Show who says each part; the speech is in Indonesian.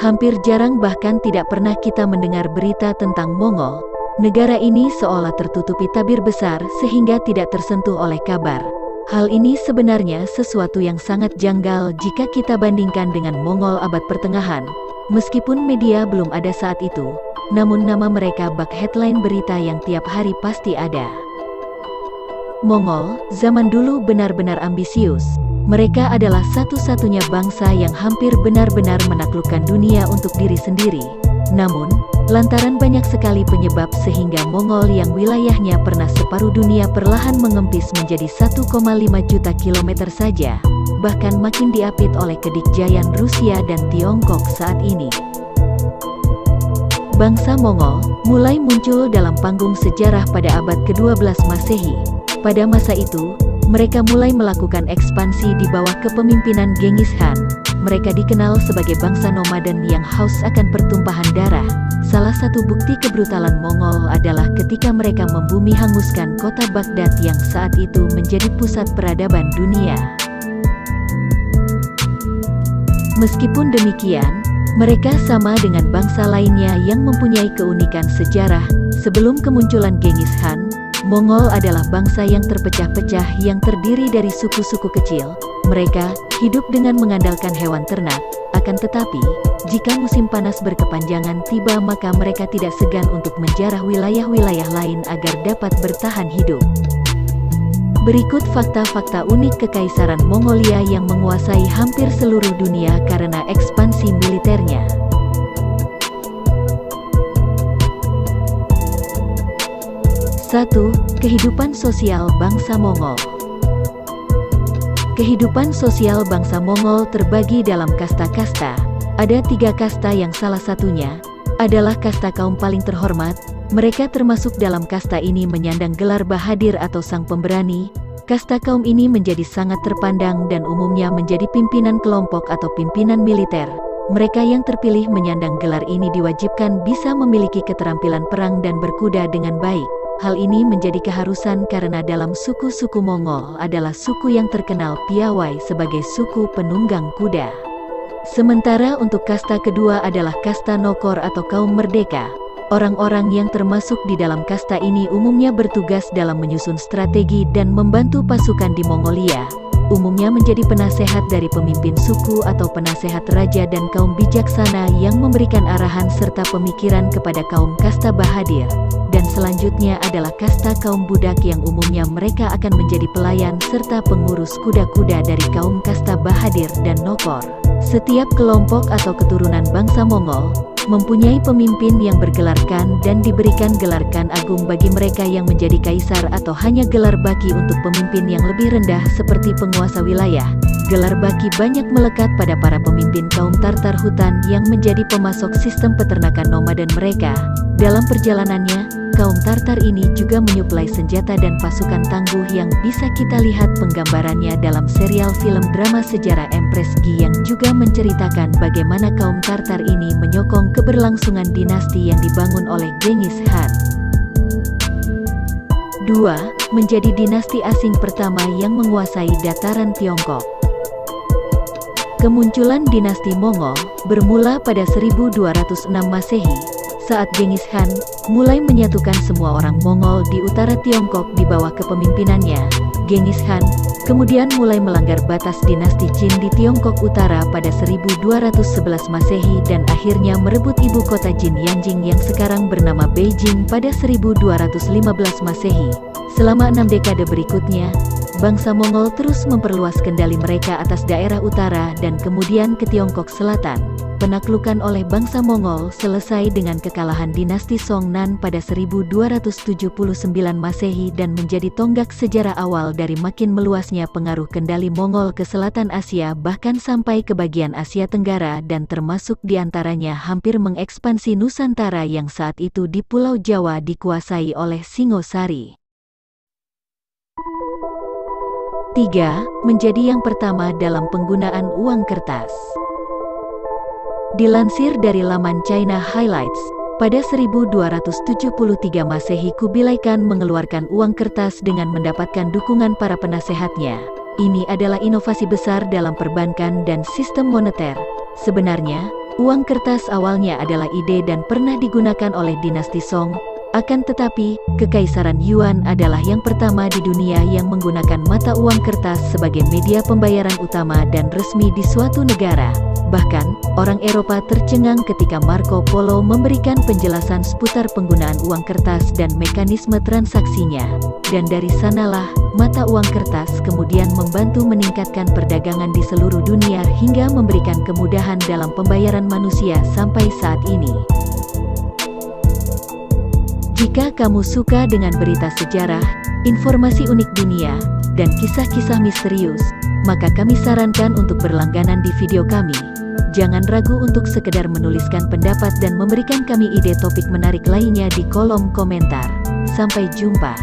Speaker 1: Hampir jarang bahkan tidak pernah kita mendengar berita tentang Mongol. Negara ini seolah tertutupi tabir besar sehingga tidak tersentuh oleh kabar. Hal ini sebenarnya sesuatu yang sangat janggal jika kita bandingkan dengan Mongol abad pertengahan. Meskipun media belum ada saat itu, namun nama mereka bak headline berita yang tiap hari pasti ada. Mongol, zaman dulu benar-benar ambisius. Mereka adalah satu-satunya bangsa yang hampir benar-benar menaklukkan dunia untuk diri sendiri. Namun, lantaran banyak sekali penyebab sehingga Mongol yang wilayahnya pernah separuh dunia perlahan mengempis menjadi 1,5 juta kilometer saja, bahkan makin diapit oleh kedikjayaan Rusia dan Tiongkok saat ini. Bangsa Mongol mulai muncul dalam panggung sejarah pada abad ke-12 Masehi. Pada masa itu, mereka mulai melakukan ekspansi di bawah kepemimpinan Genghis Khan. Mereka dikenal sebagai bangsa nomaden yang haus akan pertumpahan darah. Salah satu bukti kebrutalan Mongol adalah ketika mereka membumi hanguskan kota Baghdad yang saat itu menjadi pusat peradaban dunia. Meskipun demikian, mereka sama dengan bangsa lainnya yang mempunyai keunikan sejarah. Sebelum kemunculan Genghis Khan, Mongol adalah bangsa yang terpecah-pecah yang terdiri dari suku-suku kecil. Mereka hidup dengan mengandalkan hewan ternak. Akan tetapi, jika musim panas berkepanjangan tiba maka mereka tidak segan untuk menjarah wilayah-wilayah lain agar dapat bertahan hidup. Berikut fakta-fakta unik Kekaisaran Mongolia yang menguasai hampir seluruh dunia karena ekspansi militernya. 1. Kehidupan sosial bangsa Mongol. Kehidupan sosial bangsa Mongol terbagi dalam kasta-kasta. Ada 3 kasta yang salah satunya adalah kasta kaum paling terhormat. Mereka termasuk dalam kasta ini menyandang gelar Bahadir atau Sang Pemberani. Kasta kaum ini menjadi sangat terpandang dan umumnya menjadi pimpinan kelompok atau pimpinan militer. Mereka yang terpilih menyandang gelar ini diwajibkan bisa memiliki keterampilan perang dan berkuda dengan baik. Hal ini menjadi keharusan karena dalam suku-suku Mongol adalah suku yang terkenal piawai sebagai suku penunggang kuda. Sementara untuk kasta kedua adalah kasta Nokor atau kaum merdeka. Orang-orang yang termasuk di dalam kasta ini umumnya bertugas dalam menyusun strategi dan membantu pasukan di Mongolia. Umumnya menjadi penasehat dari pemimpin suku atau penasehat raja dan kaum bijaksana yang memberikan arahan serta pemikiran kepada kaum kasta Bahadir. Dan selanjutnya adalah kasta kaum budak yang umumnya mereka akan menjadi pelayan serta pengurus kuda-kuda dari kaum kasta Bahadir dan Nokor. Setiap kelompok atau keturunan bangsa Mongol mempunyai pemimpin yang bergelar Khan dan diberikan gelar Khan Agung bagi mereka yang menjadi kaisar atau hanya gelar Baki untuk pemimpin yang lebih rendah seperti penguasa wilayah. Gelar Baki banyak melekat pada para pemimpin kaum Tartar hutan yang menjadi pemasok sistem peternakan nomaden mereka. Dalam perjalanannya, kaum Tartar ini juga menyuplai senjata dan pasukan tangguh yang bisa kita lihat penggambarannya dalam serial film drama sejarah Empress Gi yang juga menceritakan bagaimana kaum Tartar ini menyokong keberlangsungan dinasti yang dibangun oleh Genghis Khan. 2. Menjadi dinasti asing pertama yang menguasai dataran Tiongkok. Kemunculan dinasti Mongol bermula pada 1206 Masehi, saat Genghis Khan mulai menyatukan semua orang Mongol di utara Tiongkok di bawah kepemimpinannya. Genghis Khan kemudian mulai melanggar batas dinasti Qin di Tiongkok Utara pada 1211 Masehi dan akhirnya merebut ibu kota Jin Yanjing yang sekarang bernama Beijing pada 1215 Masehi. Selama 6 dekade berikutnya, bangsa Mongol terus memperluas kendali mereka atas daerah utara dan kemudian ke Tiongkok Selatan. Penaklukan oleh bangsa Mongol selesai dengan kekalahan dinasti Songnan pada 1279 Masehi dan menjadi tonggak sejarah awal dari makin meluasnya pengaruh kendali Mongol ke selatan Asia bahkan sampai ke bagian Asia Tenggara dan termasuk diantaranya hampir mengekspansi Nusantara yang saat itu di Pulau Jawa dikuasai oleh Singosari. 3. Menjadi yang pertama dalam penggunaan uang kertas. Dilansir dari laman China Highlights, pada 1273 Masehi Kubilai Khan mengeluarkan uang kertas dengan mendapatkan dukungan para penasehatnya. Ini adalah inovasi besar dalam perbankan dan sistem moneter. Sebenarnya, Uang kertas awalnya adalah ide dan pernah digunakan oleh dinasti Song. Akan tetapi, Kekaisaran Yuan adalah yang pertama di dunia yang menggunakan mata uang kertas sebagai media pembayaran utama dan resmi di suatu negara. Bahkan, orang Eropa tercengang ketika Marco Polo memberikan penjelasan seputar penggunaan uang kertas dan mekanisme transaksinya. Dan dari sanalah, mata uang kertas kemudian membantu meningkatkan perdagangan di seluruh dunia hingga memberikan kemudahan dalam pembayaran manusia sampai saat ini. Jika kamu suka dengan berita sejarah, informasi unik dunia, dan kisah-kisah misterius, maka kami sarankan untuk berlangganan di video kami. Jangan ragu untuk sekedar menuliskan pendapat dan memberikan kami ide topik menarik lainnya di kolom komentar. Sampai jumpa.